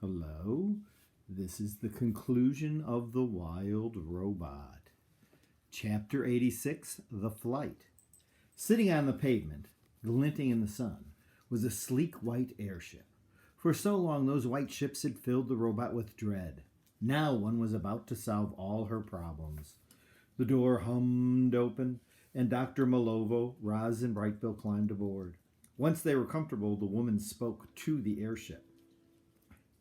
Hello, this is the conclusion of The Wild Robot. Chapter 86, The Flight. Sitting on the pavement, glinting in the sun, was a sleek white airship. For so long those white ships had filled the robot with dread. Now one was about to solve all her problems. The door hummed open, and Dr. Malovo, Roz, and Brightbill climbed aboard. Once they were comfortable, the woman spoke to the airship.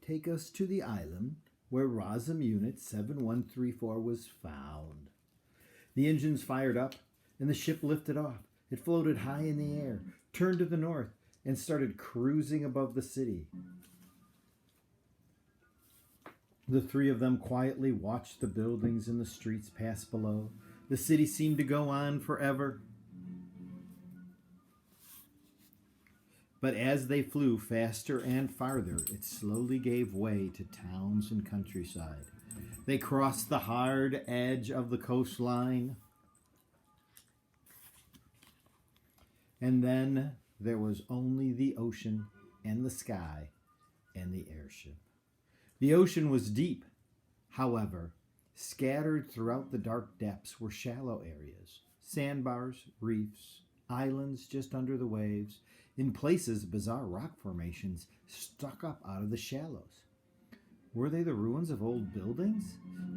Take us to the island where Rosum Unit 7134 was found. The engines fired up, and the ship lifted off. It floated high in the air, turned to the north, and started cruising above the city. The three of them quietly watched the buildings and the streets pass below. The city seemed to go on forever. But as they flew faster and farther, it slowly gave way to towns and countryside. They crossed the hard edge of the coastline. And then there was only the ocean and the sky and the airship. The ocean was deep. However, scattered throughout the dark depths were shallow areas, sandbars, reefs, islands just under the waves. In places, bizarre rock formations stuck up out of the shallows. Were they the ruins of old buildings?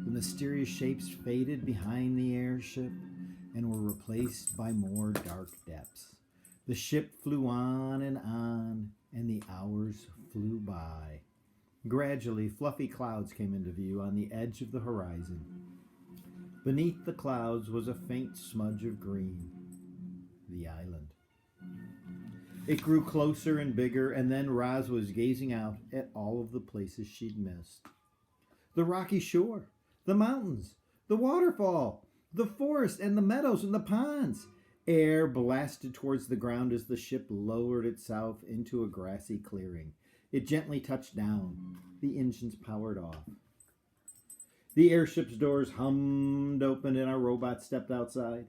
The mysterious shapes faded behind the airship and were replaced by more dark depths. The ship flew on, and the hours flew by. Gradually, fluffy clouds came into view on the edge of the horizon. Beneath the clouds was a faint smudge of green. The island. It grew closer and bigger, and then Roz was gazing out at all of the places she'd missed. The rocky shore, the mountains, the waterfall, the forest, and the meadows and the ponds. Air blasted towards the ground as the ship lowered itself into a grassy clearing. It gently touched down. The engines powered off. The airship's doors hummed open, and our robot stepped outside.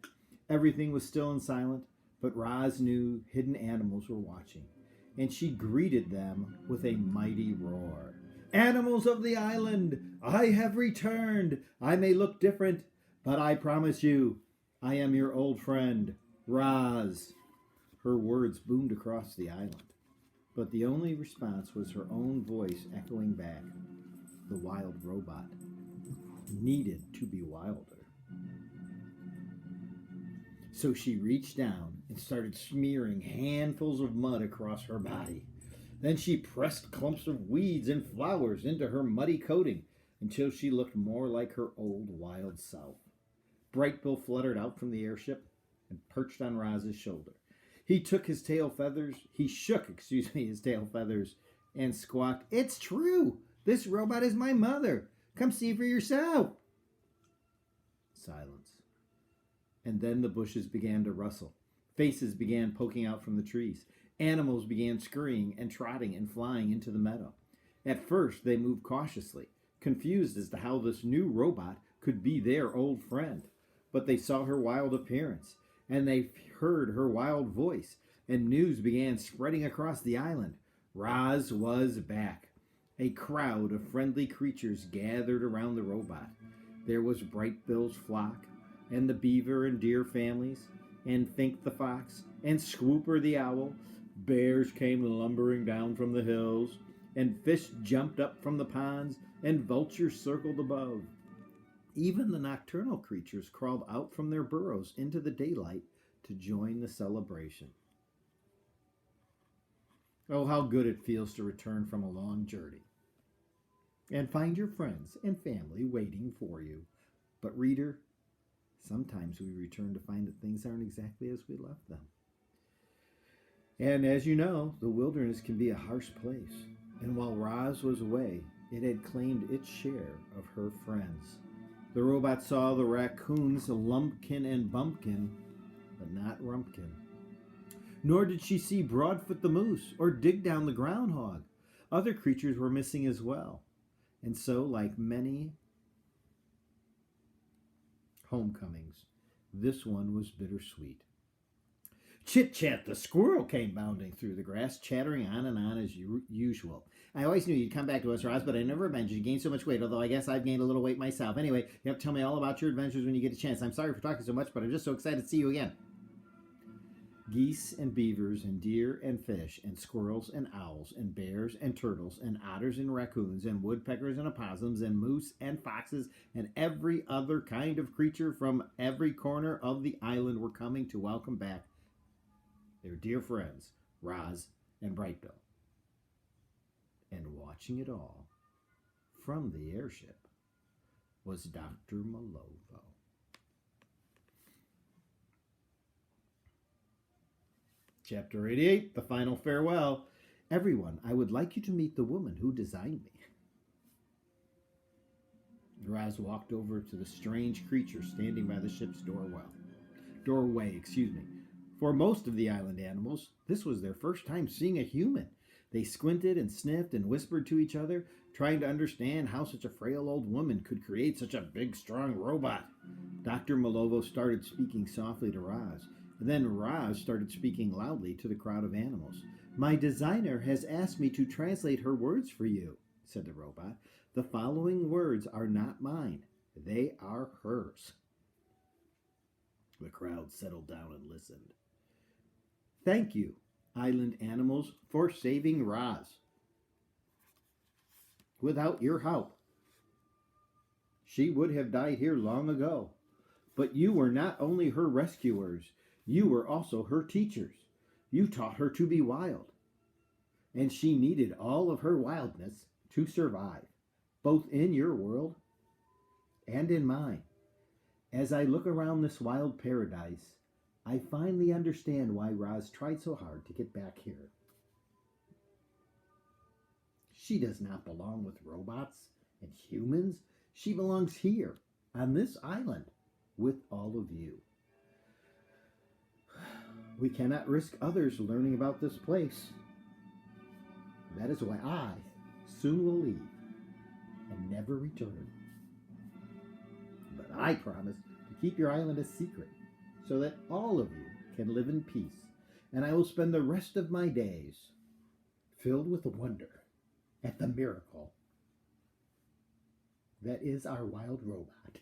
Everything was still and silent. But Roz knew hidden animals were watching, and she greeted them with a mighty roar. Animals of the island, I have returned. I may look different, but I promise you, I am your old friend, Roz. Her words boomed across the island, but the only response was her own voice echoing back. The wild robot needed to be wilder. So she reached down and started smearing handfuls of mud across her body. Then she pressed clumps of weeds and flowers into her muddy coating until she looked more like her old wild self. Brightbill fluttered out from the airship and perched on Roz's shoulder. He shook his tail feathers, and squawked, "It's true! This robot is my mother! Come see for yourself!" Silence. And then the bushes began to rustle. Faces began poking out from the trees. Animals began scurrying and trotting and flying into the meadow. At first, they moved cautiously, confused as to how this new robot could be their old friend. But they saw her wild appearance, and they heard her wild voice, and news began spreading across the island. Roz was back. A crowd of friendly creatures gathered around the robot. There was Brightbill's flock, and the beaver and deer families, and Fink the fox, and Swooper the owl. Bears came lumbering down from the hills, and fish jumped up from the ponds, and vultures circled above. Even the nocturnal creatures crawled out from their burrows into the daylight to join the celebration. Oh, how good it feels to return from a long journey and find your friends and family waiting for you. But reader, sometimes we return to find that things aren't exactly as we left them. And as you know, the wilderness can be a harsh place. And while Roz was away, it had claimed its share of her friends. The robot saw the raccoons, Lumpkin and Bumpkin, but not Rumpkin. Nor did she see Broadfoot the moose or Digdown the groundhog. Other creatures were missing as well. And so, like many homecomings, this one was bittersweet. Chit-Chat the squirrel came bounding through the grass, chattering on as usual. I always knew you'd come back to us, Roz, but I never imagined you gained so much weight, although I guess I've gained a little weight myself. Anyway, you have to tell me all about your adventures when you get a chance. I'm sorry for talking so much, but I'm just so excited to see you again. Geese and beavers and deer and fish and squirrels and owls and bears and turtles and otters and raccoons and woodpeckers and opossums and moose and foxes and every other kind of creature from every corner of the island were coming to welcome back their dear friends, Roz and Brightbill. And watching it all from the airship was Dr. Malovo. Chapter 88, The Final Farewell. Everyone, I would like you to meet the woman who designed me. Roz walked over to the strange creature standing by the ship's doorway. For most of the island animals, this was their first time seeing a human. They squinted and sniffed and whispered to each other, trying to understand how such a frail old woman could create such a big, strong robot. Dr. Malovo started speaking softly to Roz, and then Roz started speaking loudly to the crowd of animals. My designer has asked me to translate her words for you, said the robot. The following words are not mine. They are hers. The crowd settled down and listened. Thank you, island animals, for saving Roz. Without your help, she would have died here long ago. But you were not only her rescuers, you were also her teachers. You taught her to be wild. And she needed all of her wildness to survive, both in your world and in mine. As I look around this wild paradise, I finally understand why Roz tried so hard to get back here. She does not belong with robots and humans. She belongs here, on this island, with all of you. We cannot risk others learning about this place. That is why I soon will leave and never return. But I promise to keep your island a secret so that all of you can live in peace, and I will spend the rest of my days filled with wonder at the miracle that is our wild robot.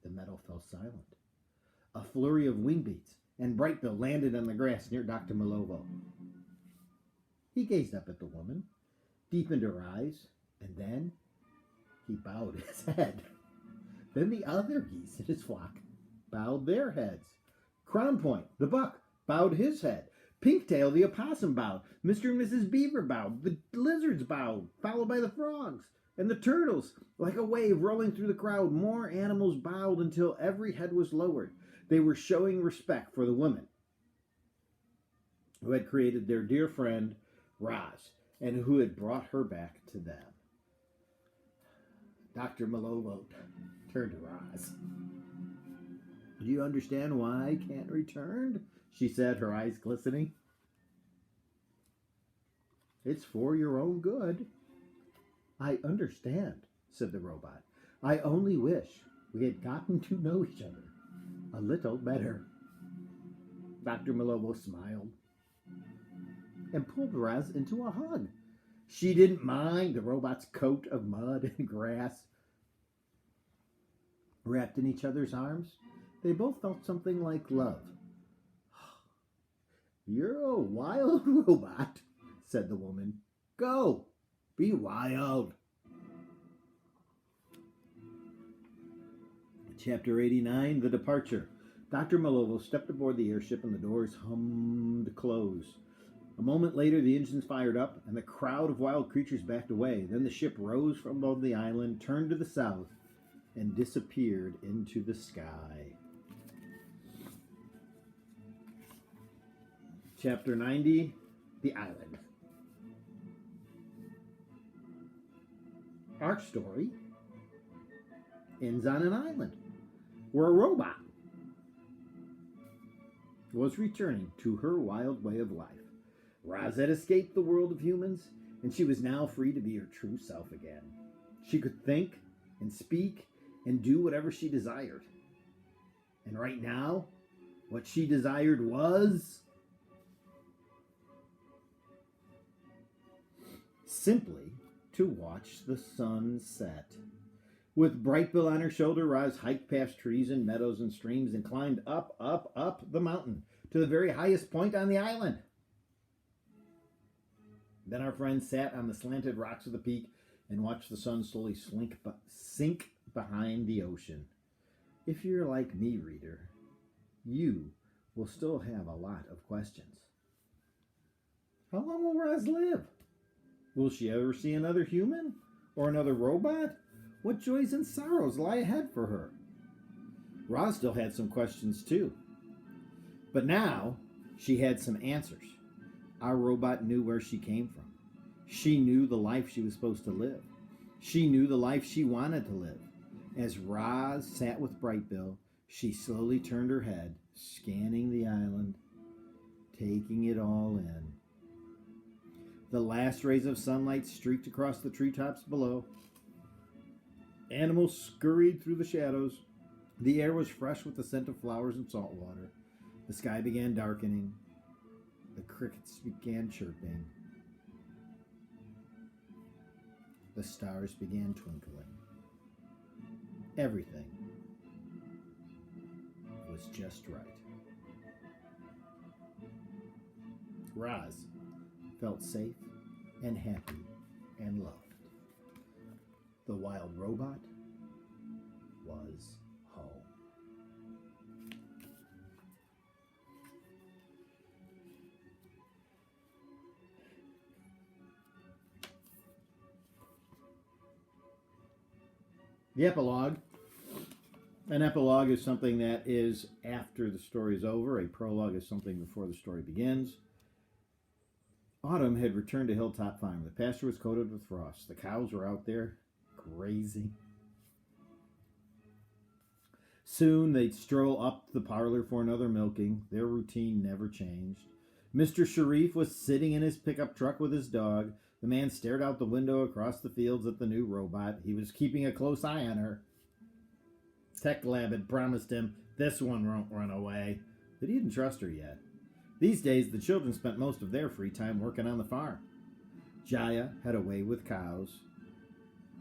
The meadow fell silent. A flurry of wing beats, and Brightbill landed on the grass near Dr. Malovo. He gazed up at the woman, deepened her eyes, and then he bowed his head. Then the other geese in his flock bowed their heads. Crown Point, the buck, bowed his head. Pinktail, the opossum, bowed. Mr. and Mrs. Beaver bowed. The lizards bowed, followed by the frogs. And the turtles, like a wave rolling through the crowd, more animals bowed until every head was lowered. They were showing respect for the woman who had created their dear friend, Roz, and who had brought her back to them. Dr. Malovo turned to Roz. Do you understand why I can't return? She said, her eyes glistening. It's for your own good. I understand, said the robot. I only wish we had gotten to know each other a little better. Dr. Malovo smiled and pulled Roz into a hug. She didn't mind the robot's coat of mud and grass. Wrapped in each other's arms, they both felt something like love. You're a wild robot, said the woman. Go, be wild. Chapter 89, The Departure. Dr. Malovo stepped aboard the airship and the doors hummed close. A moment later, the engines fired up and the crowd of wild creatures backed away. Then the ship rose from above the island, turned to the south, and disappeared into the sky. Chapter 90, The Island. Our story ends on an island where a robot was returning to her wild way of life. Roz had escaped the world of humans, and she was now free to be her true self again. She could think and speak and do whatever she desired. And right now, What she desired was simply to watch the sun set. With Brightbill on her shoulder, Roz hiked past trees and meadows and streams and climbed up, up, up the mountain to the very highest point on the island. Then our friend sat on the slanted rocks of the peak and watched the sun slowly sink behind the ocean. If you're like me, reader, you will still have a lot of questions. How long will Roz live? Will she ever see another human or another robot? What joys and sorrows lie ahead for her? Roz still had some questions too. But now she had some answers. Our robot knew where she came from. She knew the life she was supposed to live. She knew the life she wanted to live. As Roz sat with Brightbill, she slowly turned her head, scanning the island, taking it all in. The last rays of sunlight streaked across the treetops below. Animals scurried through the shadows. The air was fresh with the scent of flowers and salt water. The sky began darkening. The crickets began chirping. The stars began twinkling. Everything was just right. Roz felt safe and happy and loved. The wild robot was home. The epilogue. An epilogue is something that is after the story is over. A prologue is something before the story begins. Autumn had returned to Hilltop Farm. The pasture was coated with frost. The cows were out there grazing. Soon they'd stroll up the parlor for another milking. Their routine never changed. Mr. Sharif was sitting in his pickup truck with his dog. The man stared out the window across the fields at the new robot. He was keeping a close eye on her. Tech Lab had promised him this one won't run away, but he didn't trust her yet. These days, the children spent most of their free time working on the farm. Jaya had a way with cows.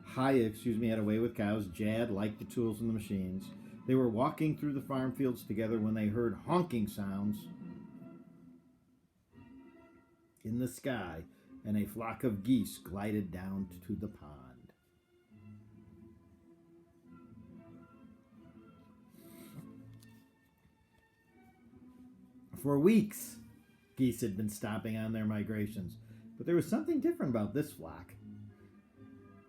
Haya, had a way with cows. Jad liked the tools and the machines. They were walking through the farm fields together when they heard honking sounds in the sky, and a flock of geese glided down to the pond. For weeks, geese had been stopping on their migrations, but there was something different about this flock.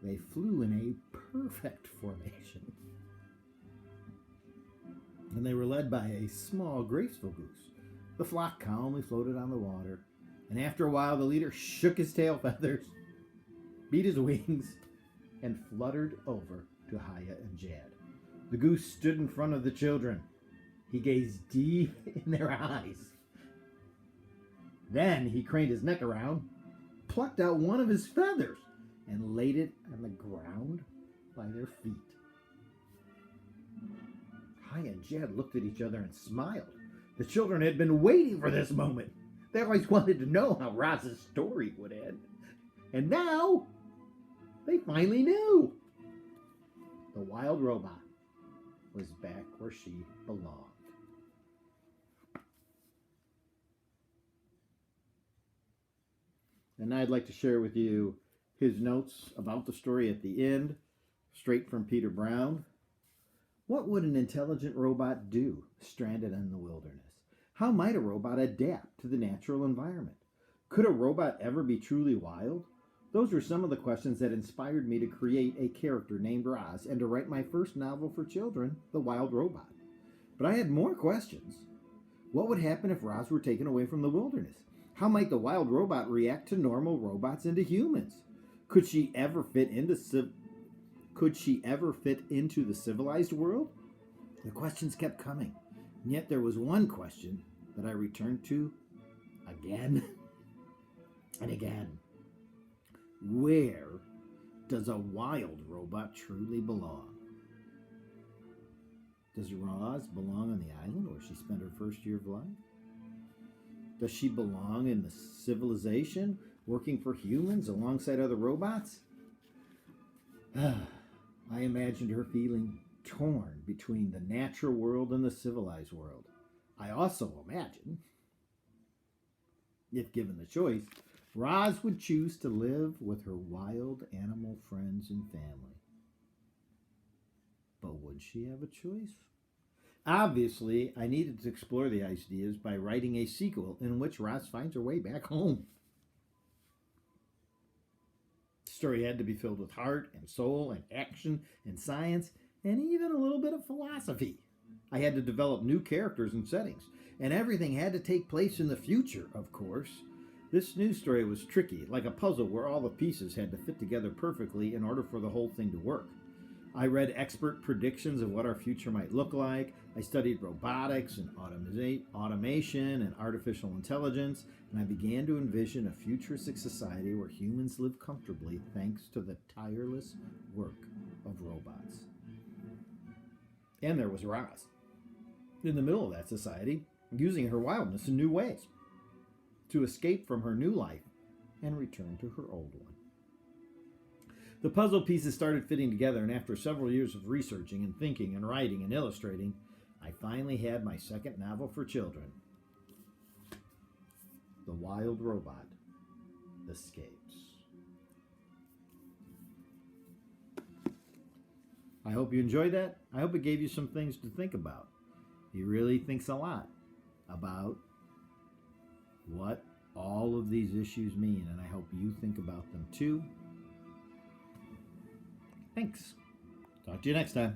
They flew in a perfect formation, and they were led by a small, graceful goose. The flock calmly floated on the water, and after a while the leader shook his tail feathers, beat his wings, and fluttered over to Haya and Jad. The goose stood in front of the children. He gazed deep in their eyes. Then he craned his neck around, plucked out one of his feathers, and laid it on the ground by their feet. Haya and Jad looked at each other and smiled. The children had been waiting for this moment. They always wanted to know how Roz's story would end. And now, they finally knew. The wild robot was back where she belonged. And I'd like to share with you his notes about the story at the end, straight from Peter Brown. What would an intelligent robot do stranded in the wilderness? How might a robot adapt to the natural environment? Could a robot ever be truly wild? Those were some of the questions that inspired me to create a character named Roz and to write my first novel for children, The Wild Robot. But I had more questions. What would happen if Roz were taken away from the wilderness? How might the wild robot react to normal robots and to humans? Could she ever fit into the civilized world? The questions kept coming, and yet there was one question that I returned to again and again. Where does a wild robot truly belong? Does Roz belong on the island where she spent her first year of life? Does she belong in the civilization, working for humans alongside other robots? I imagined her feeling torn between the natural world and the civilized world. I also imagine, if given the choice, Roz would choose to live with her wild animal friends and family. But would she have a choice? Obviously, I needed to explore the ideas by writing a sequel in which Roz finds her way back home. The story had to be filled with heart and soul and action and science and even a little bit of philosophy. I had to develop new characters and settings, and everything had to take place in the future, of course. This news story was tricky, like a puzzle where all the pieces had to fit together perfectly in order for the whole thing to work. I read expert predictions of what our future might look like. I studied robotics and automation and artificial intelligence, and I began to envision a futuristic society where humans live comfortably thanks to the tireless work of robots. And there was Roz, in the middle of that society, using her wildness in new ways to escape from her new life and return to her old one. The puzzle pieces started fitting together, and after several years of researching and thinking and writing and illustrating, I finally had my second novel for children. The Wild Robot Escapes. I hope you enjoyed that. I hope it gave you some things to think about. He really thinks a lot about what all of these issues mean, and I hope you think about them too. Thanks. Talk to you next time.